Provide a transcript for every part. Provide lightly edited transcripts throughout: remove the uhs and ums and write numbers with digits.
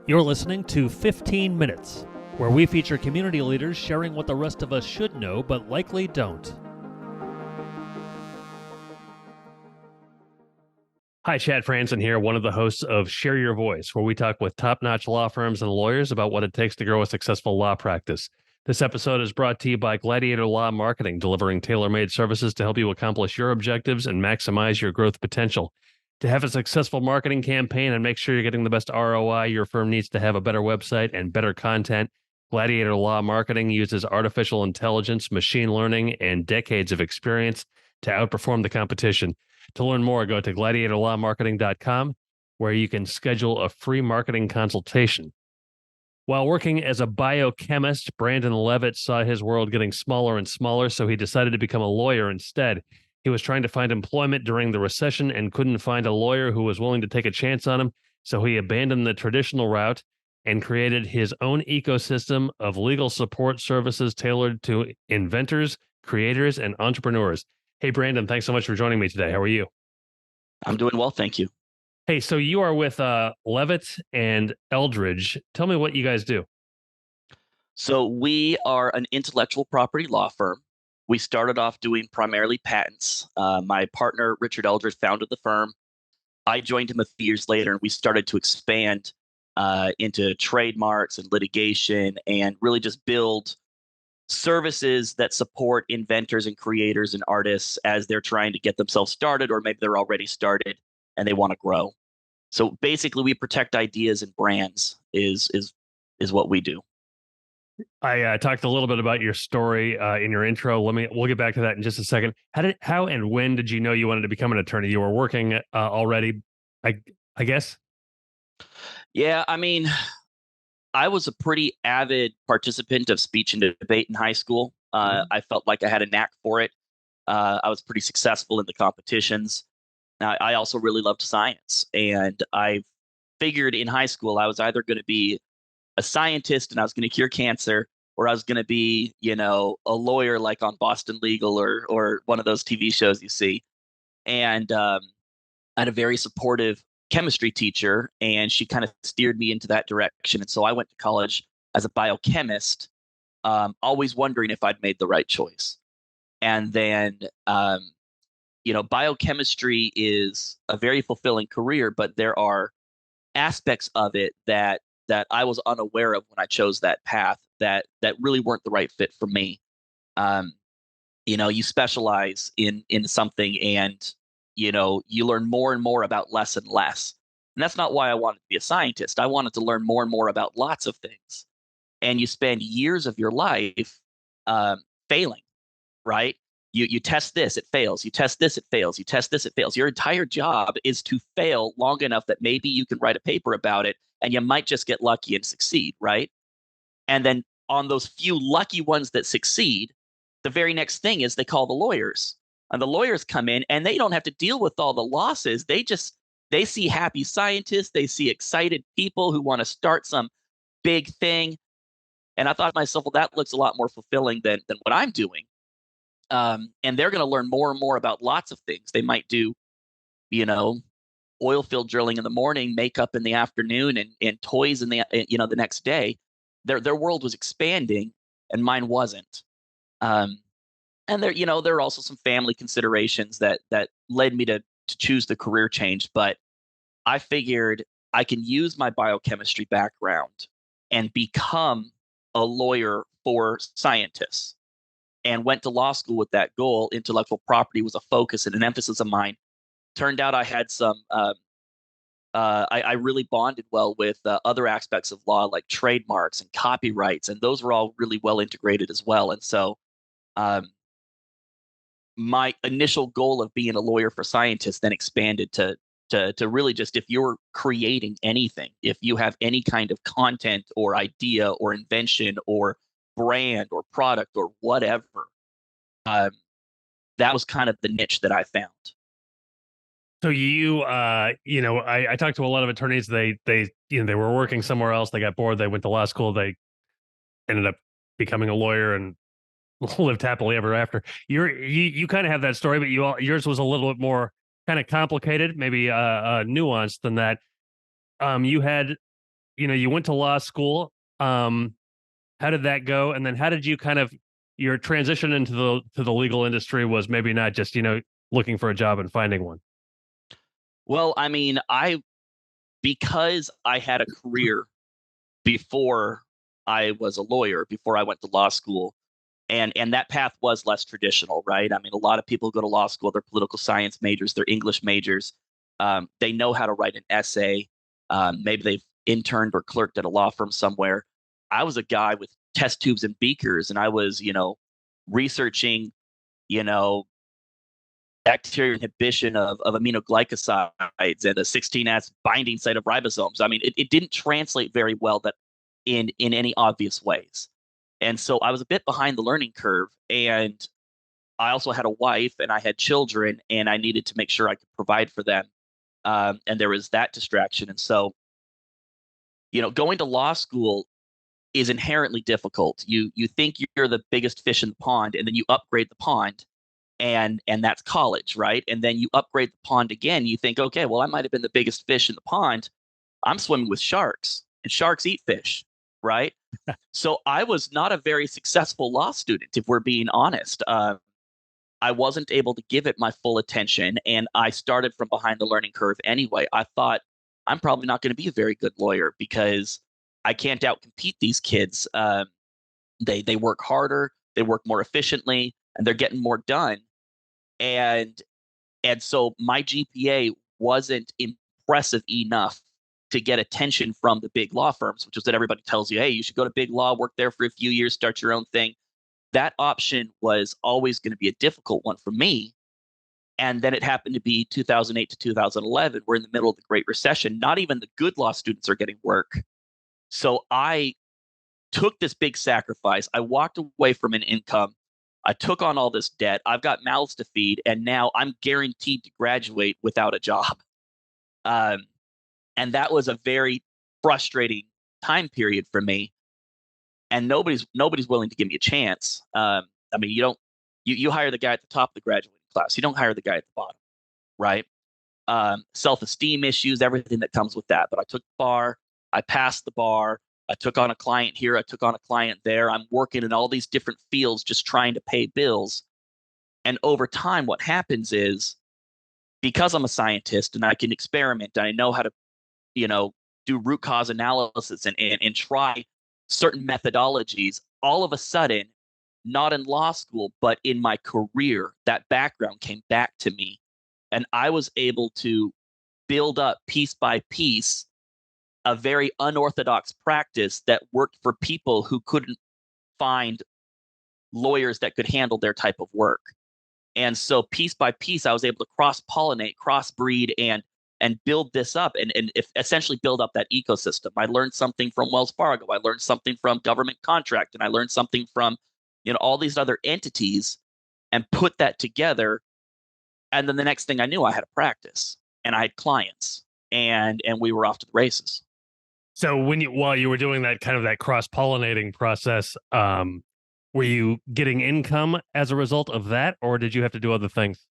You're listening to 15 Minutes, where we feature community leaders sharing what the rest of us should know but likely don't. Hi, Chad Franson here, one of the hosts of Share Your Voice, where we talk with top-notch law firms and lawyers about what it takes to grow a successful law practice. This episode is brought to you by Gladiator Law Marketing, delivering tailor-made services to help you accomplish your objectives and maximize your growth potential. To have a successful marketing campaign and make sure you're getting the best ROI, your firm needs to have a better website and better content. Gladiator Law Marketing uses artificial intelligence, machine learning, and decades of experience to outperform the competition. To learn more, go to gladiatorlawmarketing.com, where you can schedule a free marketing consultation. While working as a biochemist, Brandon Leavitt saw his world getting smaller and smaller, so he decided to become a lawyer instead. He was trying to find employment during the recession and couldn't find a lawyer who was willing to take a chance on him, so he abandoned the traditional route and created his own ecosystem of legal support services tailored to inventors, creators, and entrepreneurs. Hey, Brandon, thanks so much for joining me today. How are you? I'm doing well, thank you. Hey, so you are with Leavitt and Eldredge. Tell me what you guys do. So we are an intellectual property law firm. We started off doing primarily patents. My partner, Richard Eldredge, founded the firm. I joined him a few years later, and we started to expand into trademarks and litigation and really just build services that support inventors and creators and artists as they're trying to get themselves started, or maybe they're already started and they want to grow. So basically, we protect ideas and brands is what we do. I talked a little bit about your story in your intro. We'll get back to that in just a second. How and when did you know you wanted to become an attorney? You were working already, I guess. Yeah, I mean, I was a pretty avid participant of speech and debate in high school. I felt like I had a knack for it. I was pretty successful in the competitions. I also really loved science, and I figured in high school I was either going to be a scientist and I was going to cure cancer, or I was going to be, a lawyer like on Boston Legal or one of those TV shows you see. And I had a very supportive chemistry teacher, and she kind of steered me into that direction. And so I went to college as a biochemist, always wondering if I'd made the right choice. And then, biochemistry is a very fulfilling career, but there are aspects of it that I was unaware of when I chose that path that really weren't the right fit for me. You specialize in something, and you learn more and more about less and less. And that's not why I wanted to be a scientist. I wanted to learn more and more about lots of things. And you spend years of your life failing, right? You test this, it fails. You test this, it fails. You test this, it fails. Your entire job is to fail long enough that maybe you can write a paper about it, and you might just get lucky and succeed, right? And then on those few lucky ones that succeed, the very next thing is they call the lawyers. And the lawyers come in, and they don't have to deal with all the losses. They see happy scientists, they see excited people who want to start some big thing. And I thought to myself, well, that looks a lot more fulfilling than what I'm doing. And they're going to learn more and more about lots of things. They might do, oil field drilling in the morning, makeup in the afternoon, and toys in the next day. Their world was expanding, and mine wasn't. And there are also some family considerations that led me to choose the career change. But I figured I can use my biochemistry background and become a lawyer for scientists, and went to law school with that goal. Intellectual property was a focus and an emphasis of mine. Turned out I had some, I really bonded well with other aspects of law, like trademarks and copyrights, and those were all really well integrated as well. And so my initial goal of being a lawyer for scientists then expanded to really just, if you're creating anything, if you have any kind of content or idea or invention or brand or product or whatever, that was kind of the niche that I found. So I talked to a lot of attorneys. They were working somewhere else. They got bored. They went to law school. They ended up becoming a lawyer and lived happily ever after. You kind of have that story, but yours was a little bit more kind of complicated, maybe nuanced than that. You had you went to law school. How did that go? And then how did you kind of your transition into the legal industry was maybe not just, looking for a job and finding one. Well, I mean, because I had a career before I was a lawyer, before I went to law school, and that path was less traditional, right? I mean, a lot of people go to law school, they're political science majors, they're English majors. They know how to write an essay. Maybe they've interned or clerked at a law firm somewhere. I was a guy with test tubes and beakers, and I was, researching, you know, bacterial inhibition of aminoglycosides and the 16S binding site of ribosomes. I mean, it didn't translate very well that in any obvious ways. And so I was a bit behind the learning curve. And I also had a wife and I had children and I needed to make sure I could provide for them. And there was that distraction. And so, going to law school is inherently difficult. You think you're the biggest fish in the pond, and then you upgrade the pond, and that's college, right? And then you upgrade the pond again. You think, okay, well, I might have been the biggest fish in the pond. I'm swimming with sharks, and sharks eat fish, right? So I was not a very successful law student, if we're being honest. I wasn't able to give it my full attention, and I started from behind the learning curve anyway. I thought I'm probably not going to be a very good lawyer because I can't outcompete these kids. They work harder, they work more efficiently, and they're getting more done. And so my GPA wasn't impressive enough to get attention from the big law firms, which is that everybody tells you, hey, you should go to big law, work there for a few years, start your own thing. That option was always going to be a difficult one for me. And then it happened to be 2008 to 2011. We're in the middle of the Great Recession. Not even the good law students are getting work. So I took this big sacrifice. I walked away from an income. I took on all this debt. I've got mouths to feed, and now I'm guaranteed to graduate without a job. Um, and that was a very frustrating time period for me. And nobody's willing to give me a chance. I mean, you hire the guy at the top of the graduating class. You don't hire the guy at the bottom, right? Self-esteem issues, everything that comes with that. But I took the bar. I passed the bar. I took on a client here. I took on a client there. I'm working in all these different fields, just trying to pay bills. And over time, what happens is because I'm a scientist and I can experiment and I know how to, you know, do root cause analysis and try certain methodologies, all of a sudden, not in law school, but in my career, that background came back to me. And I was able to build up piece by piece a very unorthodox practice that worked for people who couldn't find lawyers that could handle their type of work. And so piece by piece, I was able to cross pollinate, crossbreed, and build this up and essentially build up that ecosystem. I learned something from Wells Fargo. I learned something from government contract, and I learned something from all these other entities, and put that together. And then the next thing I knew, I had a practice and I had clients, and we were off to the races. So while you were doing that kind of that cross-pollinating process, were you getting income as a result of that, or did you have to do other things?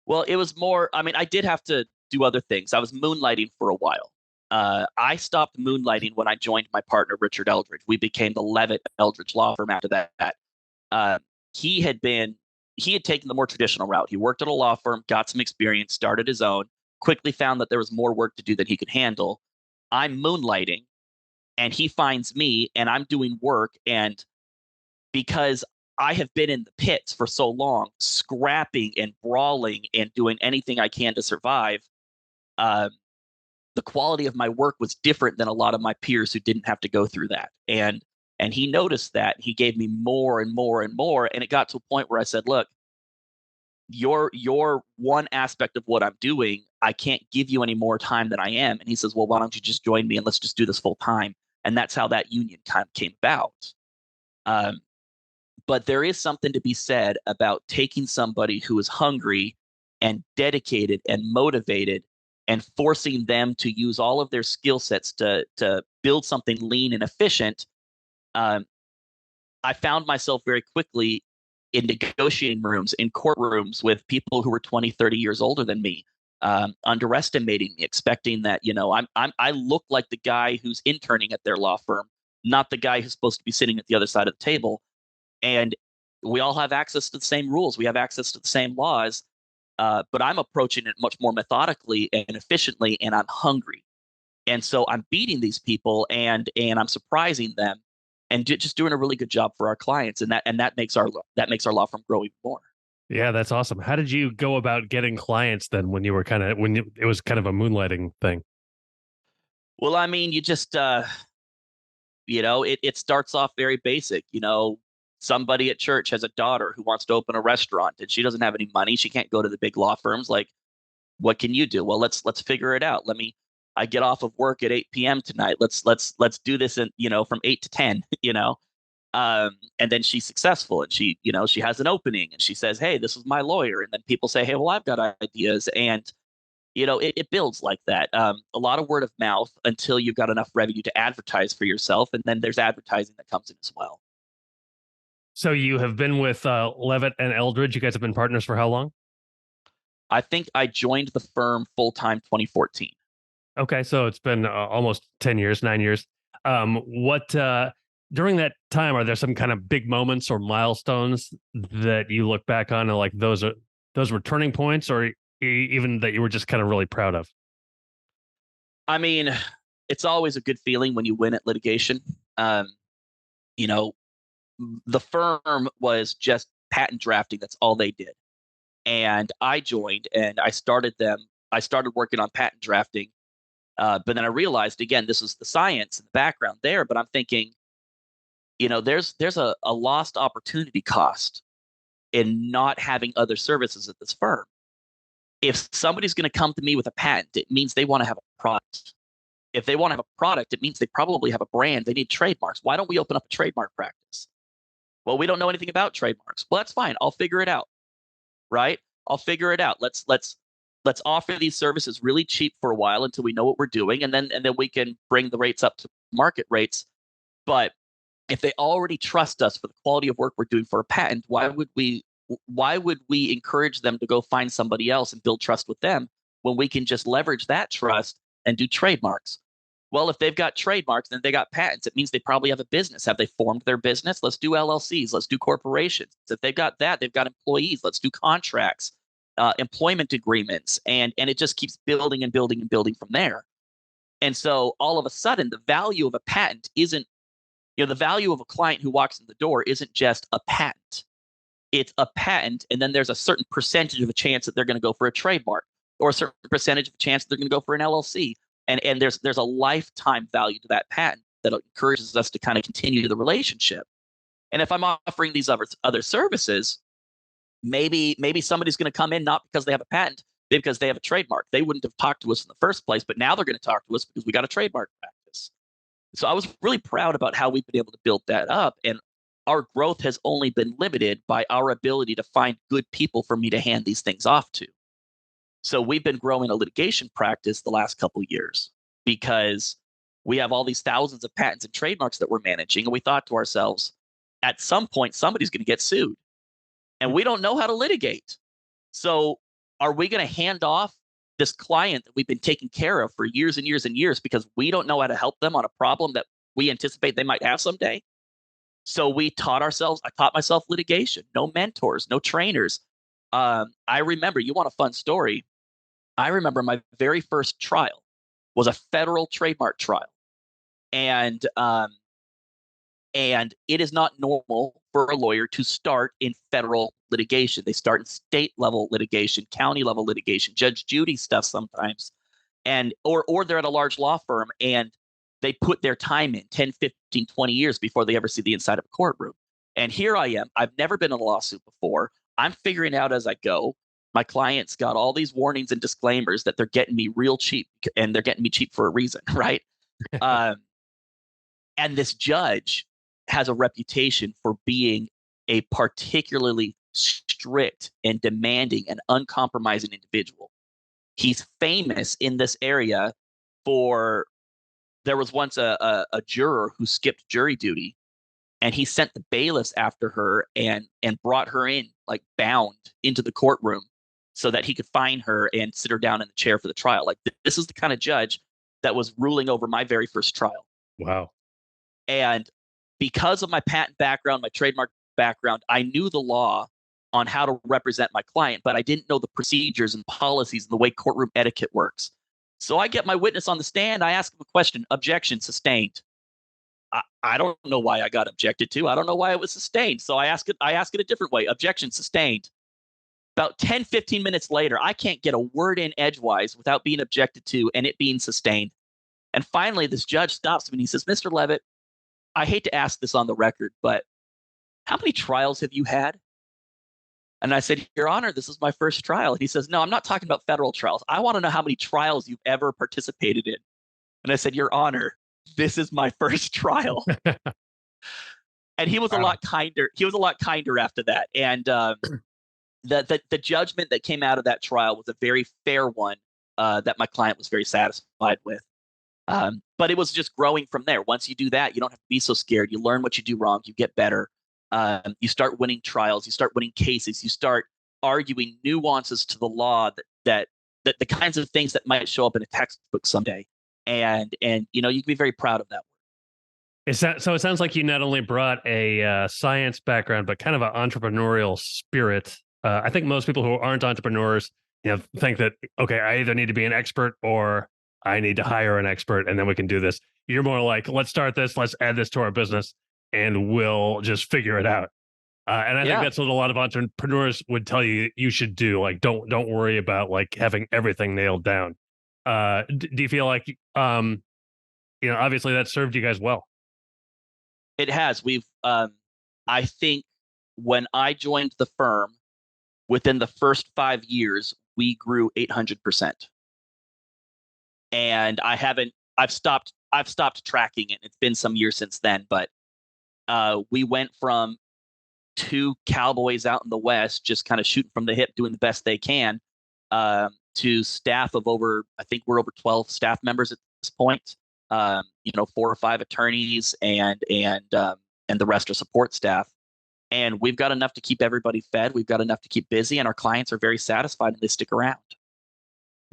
Well, it was more, I mean, I did have to do other things. I was moonlighting for a while. I stopped moonlighting when I joined my partner, Richard Eldredge. We became the Levitt Eldredge Law Firm after that. Uh, he had been, he had taken the more traditional route. He worked at a law firm, got some experience, started his own, quickly found that there was more work to do than he could handle. I'm moonlighting, and he finds me, and I'm doing work. And because I have been in the pits for so long, scrapping and brawling and doing anything I can to survive, uh, the quality of my work was different than a lot of my peers who didn't have to go through that. And he noticed that. He gave me more and more and more, and it got to a point where I said, "Look, you're one aspect of what I'm doing. I can't give you any more time than I am." And he says, "Well, why don't you just join me and let's just do this full time?" And that's how that union kind of came about. Um, but there is something to be said about taking somebody who is hungry and dedicated and motivated and forcing them to use all of their skill sets to build something lean and efficient. Um, I found myself very quickly in negotiating rooms, in courtrooms with people who were 20, 30 years older than me. underestimating me, expecting that, I look like the guy who's interning at their law firm, not the guy who's supposed to be sitting at the other side of the table. And we all have access to the same rules. We have access to the same laws. But I'm approaching it much more methodically and efficiently, and I'm hungry. And so I'm beating these people, and I'm surprising them, and just doing a really good job for our clients. And that makes our law firm grow even more. Yeah, that's awesome. How did you go about getting clients then when you were it was kind of a moonlighting thing? Well, I mean, you just it starts off very basic. Somebody at church has a daughter who wants to open a restaurant, and she doesn't have any money. She can't go to the big law firms. Like, what can you do? Well, let's figure it out. I get off of work at 8 p.m. tonight. Let's do this in, from 8 to 10, and then she's successful, and she has an opening, and she says, "Hey, this is my lawyer." And then people say, "Hey, well, I've got ideas." And it builds like that. A lot of word of mouth until you've got enough revenue to advertise for yourself, and then there's advertising that comes in as well. So you have been with Levitt and Eldredge. You guys have been partners for how long? I think I joined the firm full time 2014. Okay, so it's been almost 10 years, 9 years. What during that time, are there some kind of big moments or milestones that you look back on and like those were turning points, or even that you were just kind of really proud of? I mean, it's always a good feeling when you win at litigation. You know, the firm was just patent drafting. That's all they did. And I joined and I started them. I started working on patent drafting. But then I realized, again, this is the science and the background there. But I'm thinking, there's a lost opportunity cost in not having other services at this firm. If somebody's going to come to me with a patent, it means they want to have a product. If they want to have a product, it means they probably have a brand. They need trademarks. Why don't we open up a trademark practice? Well, we don't know anything about trademarks. Well, that's fine. I'll figure it out. Right? I'll figure it out. Let's offer these services really cheap for a while until we know what we're doing, and then we can bring the rates up to market rates. But if they already trust us for the quality of work we're doing for a patent, why would we encourage them to go find somebody else and build trust with them when we can just leverage that trust and do trademarks? Well, if they've got trademarks, then they got patents. It means they probably have a business. Have they formed their business? Let's do LLCs. Let's do corporations. If they've got that, they've got employees. Let's do contracts, employment agreements, and it just keeps building and building and building from there. And so all of a sudden, the value of a patent isn't, the value of a client who walks in the door isn't just a patent. It's a patent, and then there's a certain percentage of a chance that they're going to go for a trademark, or a certain percentage of a chance that they're going to go for an LLC. And there's a lifetime value to that patent that encourages us to kind of continue the relationship. And if I'm offering these other services, maybe somebody's going to come in not because they have a patent, because they have a trademark. They wouldn't have talked to us in the first place, but now they're going to talk to us because we got a trademark practice. So I was really proud about how we've been able to build that up. And our growth has only been limited by our ability to find good people for me to hand these things off to. So we've been growing a litigation practice the last couple of years because we have all these thousands of patents and trademarks that we're managing. And we thought to ourselves, at some point, somebody's going to get sued. And we don't know how to litigate. So are we going to hand off this client that we've been taking care of for years and years and years because we don't know how to help them on a problem that we anticipate they might have someday? So I taught myself litigation, no mentors, no trainers. I remember, you want a fun story? I remember my very first trial was a federal trademark trial. And it is not normal for a lawyer to start in federal litigation. They start in state level litigation, county level litigation, Judge Judy stuff sometimes. Or they're at a large law firm and they put their time in 10, 15, 20 years before they ever see the inside of a courtroom. And here I am. I've never been in a lawsuit before. I'm figuring out as I go. My clients got all these warnings and disclaimers that they're getting me real cheap, and they're getting me cheap for a reason, right? And this judge has a reputation for being a particularly strict and demanding and uncompromising individual. He's famous in this area for, there was once a juror who skipped jury duty, and he sent the bailiffs after her and brought her in like bound into the courtroom so that he could fine her and sit her down in the chair for the trial. Like this is the kind of judge that was ruling over my very first trial. Wow. And because of my patent background, my trademark background, I knew the law on how to represent my client, but I didn't know the procedures and policies and the way courtroom etiquette works. So I get my witness on the stand. I ask him a question. Objection sustained. I don't know why I got objected to. I don't know why it was sustained. So I ask it a different way. Objection sustained. About 10, 15 minutes later, I can't get a word in edgewise without being objected to and it being sustained. And finally, this judge stops me and he says, Mr. Leavitt, I hate to ask this on the record, but how many trials have you had? And I said, Your Honor, this is my first trial. And he says, No, I'm not talking about federal trials. I want to know how many trials you've ever participated in. And I said, Your Honor, this is my first trial. And he was a lot kinder. He was a lot kinder after that. And the judgment that came out of that trial was a very fair one that my client was very satisfied with. But it was just growing from there. Once you do that, you don't have to be so scared. You learn what you do wrong. You get better. You start winning trials. You start winning cases. You start arguing nuances to the law that the kinds of things that might show up in a textbook someday. And you know, you can be very proud of that. So it sounds like you not only brought a science background, but kind of an entrepreneurial spirit. I think most people who aren't entrepreneurs, think that, okay, I either need to be an expert or I need to hire an expert and then we can do this. You're more like, let's start this, let's add this to our business and we'll just figure it out. And I think that's what a lot of entrepreneurs would tell you you should do. Like, don't worry about like having everything nailed down. Do you feel like, obviously that served you guys well? It has. I think when I joined the firm, within the first 5 years, we grew 800%. And I've stopped tracking it. It's been some years since then, but we went from two cowboys out in the West, just kind of shooting from the hip, doing the best they can, to staff of I think we're over 12 staff members at this point. 4 or 5 attorneys and the rest are support staff. And we've got enough to keep everybody fed. We've got enough to keep busy, and our clients are very satisfied and they stick around.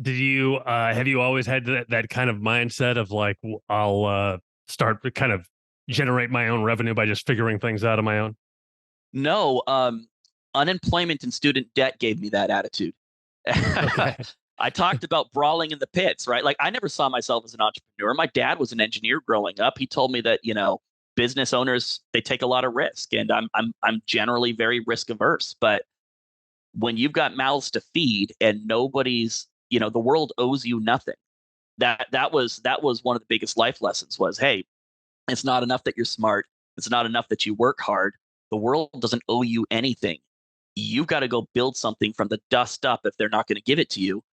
Did you have you always had that kind of mindset of like, I'll start to kind of generate my own revenue by just figuring things out on my own? No, unemployment and student debt gave me that attitude. Okay. I talked about brawling in the pits, right? Like I never saw myself as an entrepreneur. My dad was an engineer growing up. He told me that, business owners, they take a lot of risk, and I'm generally very risk averse. But when you've got mouths to feed and nobody's, the world owes you nothing. That was one of the biggest life lessons was, hey, it's not enough that you're smart. It's not enough that you work hard. The world doesn't owe you anything. You've got to go build something from the dust up if they're not going to give it to you.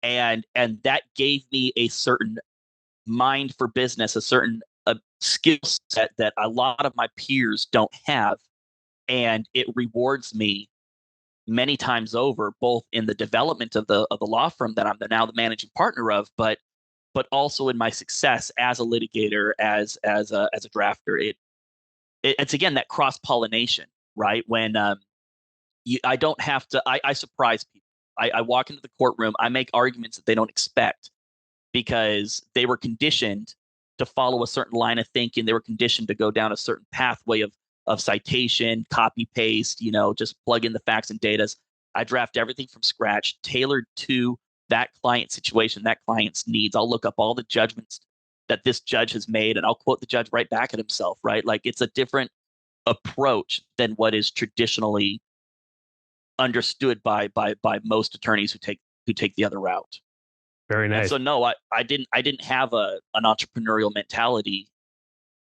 And that gave me a certain mind for business, a certain skill set that a lot of my peers don't have, and it rewards me many times over, both in the development of the law firm that I'm now the managing partner of, but also in my success as a litigator, as a drafter. It's again that cross pollination, right? When I don't have to, I surprise people. I walk into the courtroom, I make arguments that they don't expect because they were conditioned to follow a certain line of thinking. They were conditioned to go down a certain pathway of citation, copy paste, just plug in the facts and data. I draft everything from scratch, tailored to that client situation, that client's needs. I'll look up all the judgments that this judge has made, and I'll quote the judge right back at himself, right? Like it's a different approach than what is traditionally understood by most attorneys who take the other route. Very nice. And so no, I didn't have an entrepreneurial mentality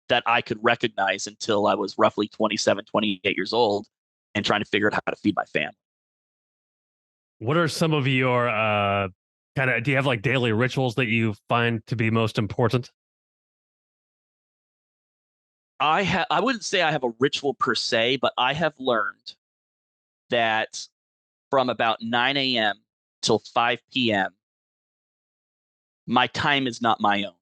that I could recognize until I was roughly 27, 28 years old and trying to figure out how to feed my family. What are some of your do you have like daily rituals that you find to be most important? I wouldn't say I have a ritual per se, but I have learned that from about 9 a.m. till 5 p.m., my time is not my own.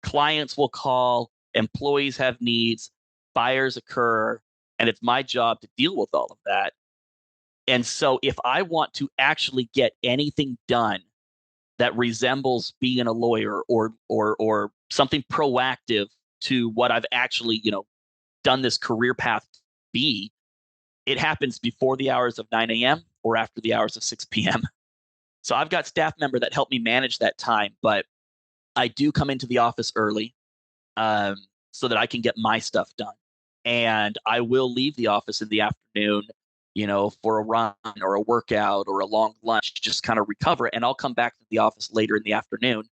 Clients will call, employees have needs, fires occur, and it's my job to deal with all of that. And so if I want to actually get anything done that resembles being a lawyer or something proactive to what I've actually, done this career path to be, it happens before the hours of 9 a.m. or after the hours of 6 p.m. So I've got staff member that help me manage that time, but I do come into the office early so that I can get my stuff done. And I will leave the office in the afternoon, for a run or a workout or a long lunch, just kind of recover. And I'll come back to the office later in the afternoon.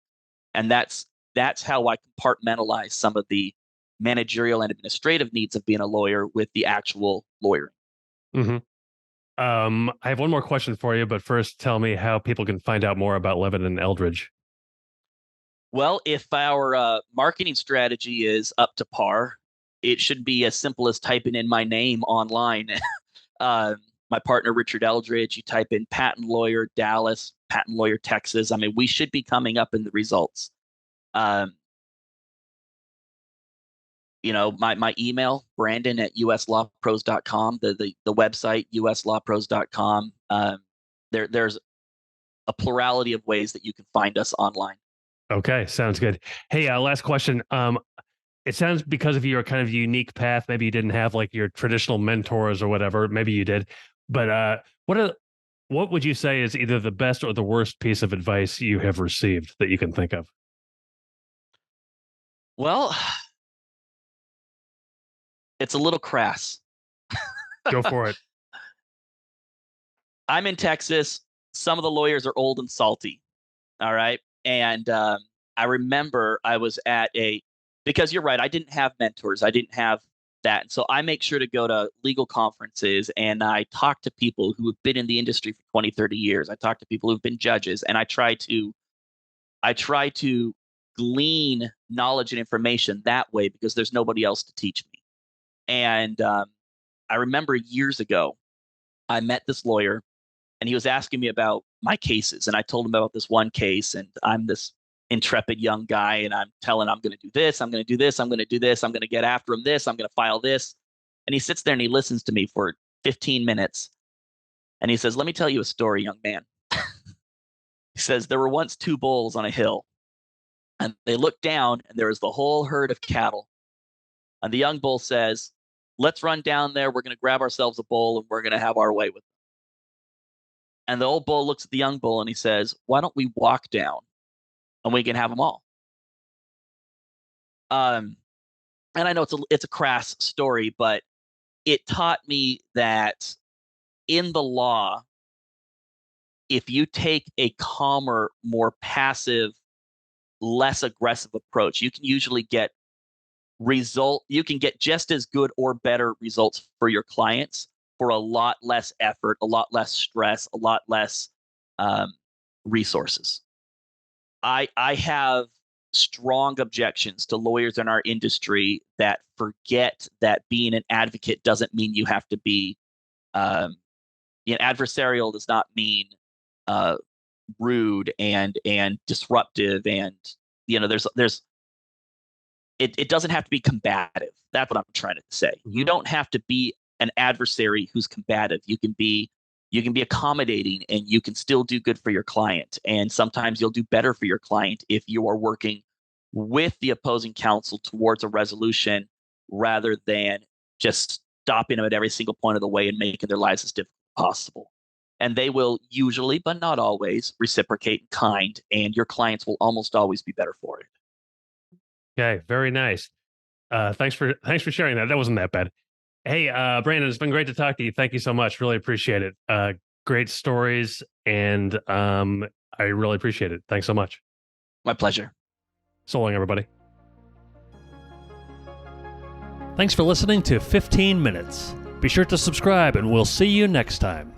And that's how I compartmentalize some of the managerial and administrative needs of being a lawyer with the actual lawyering. Mm-hmm. I have one more question for you, but first tell me how people can find out more about Levitt and Eldredge. Well, if our marketing strategy is up to par, it should be as simple as typing in my name online. My partner, Richard Eldredge, you type in patent lawyer Dallas, patent lawyer Texas. I mean, we should be coming up in the results. My email, Brandon at uslawpros.com, the website, uslawpros.com. There's a plurality of ways that you can find us online. Okay, sounds good. Hey, last question. It sounds because of your kind of unique path, maybe you didn't have like your traditional mentors or whatever. Maybe you did, but what would you say is either the best or the worst piece of advice you have received that you can think of? Well, it's a little crass. Go for it. I'm in Texas. Some of the lawyers are old and salty. All right. And I remember I was because you're right, I didn't have mentors. I didn't have that. And so I make sure to go to legal conferences and I talk to people who have been in the industry for 20, 30 years. I talk to people who've been judges and I try to glean knowledge and information that way because there's nobody else to teach me. And I remember years ago, I met this lawyer and he was asking me about my cases. And I told him about this one case. And I'm this intrepid young guy. And I'm telling him, I'm going to do this. I'm going to do this. I'm going to do this. I'm going to get after him this. I'm going to file this. And he sits there and he listens to me for 15 minutes. And he says, let me tell you a story, young man. He says, there were once two bulls on a hill. And they looked down and there was the whole herd of cattle. And the young bull says, let's run down there. We're going to grab ourselves a bull and we're going to have our way with it. And the old bull looks at the young bull and he says, why don't we walk down and we can have them all? And I know it's a crass story, but it taught me that in the law, if you take a calmer, more passive, less aggressive approach, you can usually get you can get just as good or better results for your clients for a lot less effort, a lot less stress, a lot less resources. I have strong objections to lawyers in our industry that forget that being an advocate doesn't mean you have to be adversarial. Does not mean rude and disruptive, and there's it doesn't have to be combative. That's what I'm trying to say. Mm-hmm. You don't have to be an adversary who's combative. You can be accommodating and you can still do good for your client. And sometimes you'll do better for your client if you are working with the opposing counsel towards a resolution rather than just stopping them at every single point of the way and making their lives as difficult as possible. And they will usually, but not always, reciprocate in kind, and your clients will almost always be better for it. Okay, very nice. Thanks for sharing that. That wasn't that bad. Hey, Brandon, it's been great to talk to you. Thank you so much. Really appreciate it. Great stories, and I really appreciate it. Thanks so much. My pleasure. So long, everybody. Thanks for listening to 15 Minutes. Be sure to subscribe, and we'll see you next time.